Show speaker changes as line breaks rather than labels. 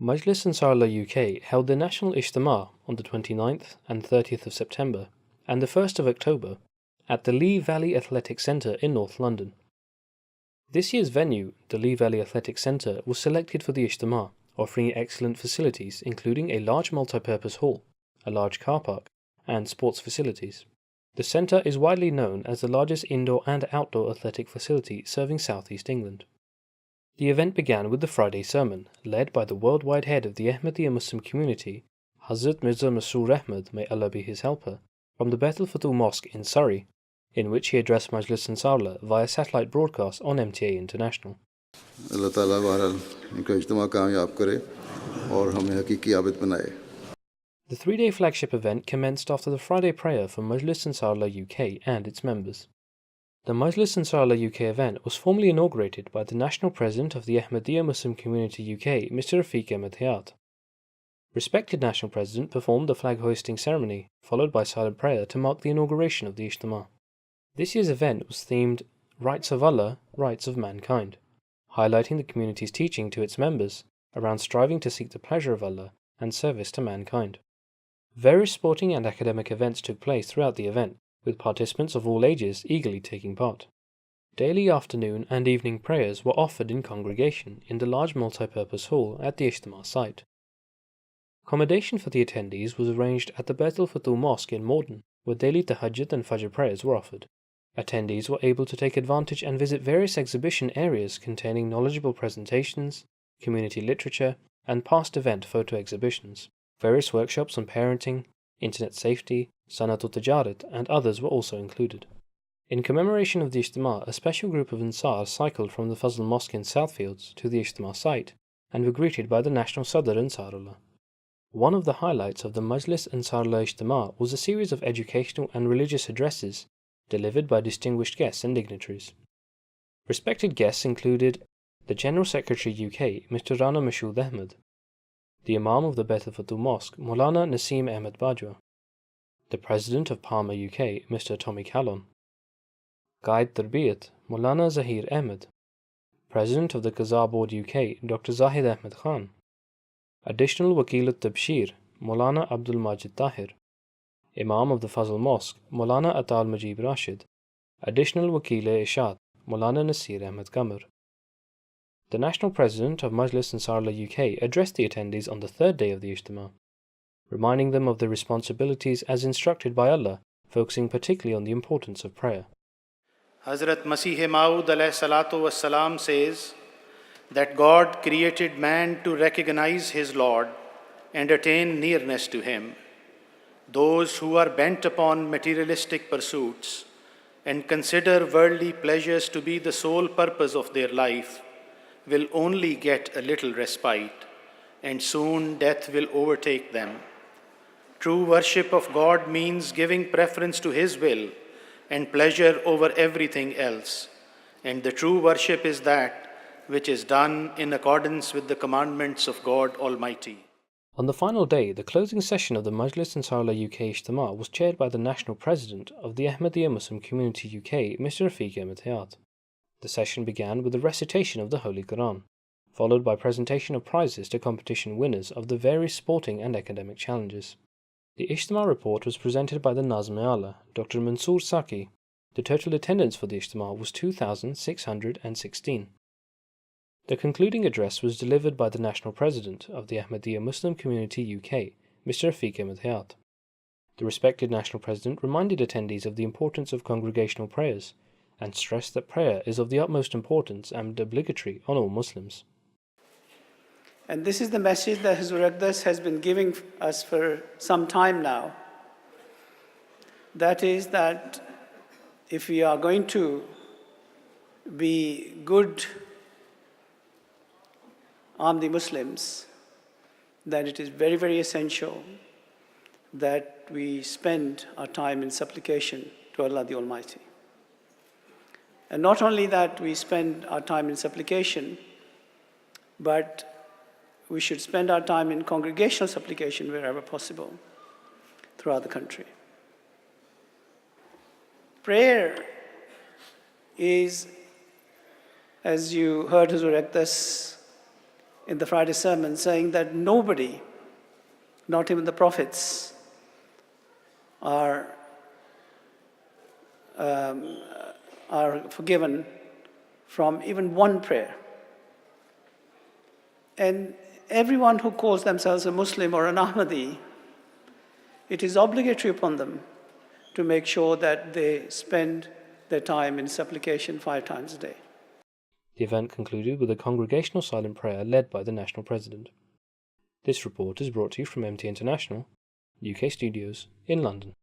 Majlis Ansarullah UK held their national Ijtema on the 29th and 30th of September and the 1st of October at the Lee Valley Athletic Centre in North London. This year's venue, the Lee Valley Athletic Centre, was selected for the Ijtema, offering excellent facilities including a large multi-purpose hall, a large car park, and sports facilities. The centre is widely known as the largest indoor and outdoor athletic facility serving southeast England. The event began with the Friday sermon, led by the worldwide head of the Ahmadiyya Muslim community, Hazrat Mirza Masroor Ahmad, may Allah be his helper, from the Baitul Futuh Mosque in Surrey, in which he addressed Majlis Ansarullah via satellite broadcast on MTA International.
Allah Ta'ala बहरहाल इनका इज्तिमा कामयाब करे और हमें हकीकी आबिद बनाए.
The three-day flagship event commenced after the Friday prayer for Majlis Ansarullah UK and its members. The Majlis Ansarullah UK event was formally inaugurated by the National President of the Ahmadiyya Muslim Community UK, Mr. Rafiq Ahmed Hayat. Respected National President performed the flag-hoisting ceremony, followed by silent prayer to mark the inauguration of the Ijtema. This year's event was themed Rights of Allah, Rights of Mankind, highlighting the community's teaching to its members around striving to seek the pleasure of Allah and service to mankind. Various sporting and academic events took place throughout the event, with participants of all ages eagerly taking part. Daily afternoon and evening prayers were offered in congregation in the large multi-purpose hall at the Ijtema site. Accommodation for the attendees was arranged at the Baitul Futuh Mosque in Morden, where daily tahajjud and fajr prayers were offered. Attendees were able to take advantage and visit various exhibition areas containing knowledgeable presentations, community literature, and past event photo exhibitions. Various workshops on parenting, internet safety, Sanatul Tijarat, and others were also included. In commemoration of the Ijtema, a special group of Ansar cycled from the Fazl Mosque in Southfields to the Ijtema site and were greeted by the National Sadr Ansarullah. One of the highlights of the Majlis Ansarullah Ijtema was a series of educational and religious addresses delivered by distinguished guests and dignitaries. Respected guests included the General Secretary UK, Mr. Rana Mashood Ahmed, the Imam of the Baitul Futuh Mosque, Maulana Naseem Ahmed Bajwa, the President of Palmer UK, Mr. Tommy Callon, Guide Tarbiyat, Maulana Zahir Ahmed, President of the Qaza Board UK, Dr. Zahid Ahmed Khan, Additional Wakil al-Tabshir, Maulana Abdul Majid Tahir, Imam of the Fazl Mosque, Maulana Atal Majib Rashid, Additional Wakil-e-Ishad, Maulana Nasir Ahmed Qamar. The National President of Majlis Ansarullah UK addressed the attendees on the third day of the Ijtema, reminding them of their responsibilities as instructed by Allah, focusing particularly on the importance of prayer.
Hazrat Masih Maud alayhi salatu wassalam says that God created man to recognize his Lord and attain nearness to him. Those who are bent upon materialistic pursuits and consider worldly pleasures to be the sole purpose of their life will only get a little respite, and soon death will overtake them. True worship of God means giving preference to His will and pleasure over everything else, and the true worship is that which is done in accordance with the commandments of God Almighty.
On the final day, the closing session of the Majlis Ansarullah UK Ijtema was chaired by the National President of the Ahmadiyya Muslim Community UK, Mr. Rafiq Ahmed Hayat. The session began with the recitation of the Holy Quran, followed by presentation of prizes to competition winners of the various sporting and academic challenges. The Ijtema report was presented by the Nazm-e-Ala, Dr. Mansoor Saki. The total attendance for the Ijtema was 2,616. The concluding address was delivered by the National President of the Ahmadiyya Muslim Community UK, Mr. Rafiq Ahmed Hayat. The respected National President reminded attendees of the importance of congregational prayers and stressed that prayer is of the utmost importance and obligatory on all Muslims.
And this is the message that Huzur Aqdas has been giving us for some time now. That is that if we are going to be good Ahmadi Muslims, then it is very, very essential that we spend our time in supplication to Allah the Almighty. And not only that we spend our time in supplication, but we should spend our time in congregational supplication wherever possible throughout the country. Prayer is, as you heard Huzur Aqdas in the Friday sermon, saying that nobody, not even the prophets, are forgiven from even one prayer. And everyone who calls themselves a Muslim or an Ahmadi, it is obligatory upon them to make sure that they spend their time in supplication 5 times a day.
The event concluded with a congregational silent prayer led by the National President. This report is brought to you from MT International, UK Studios in London.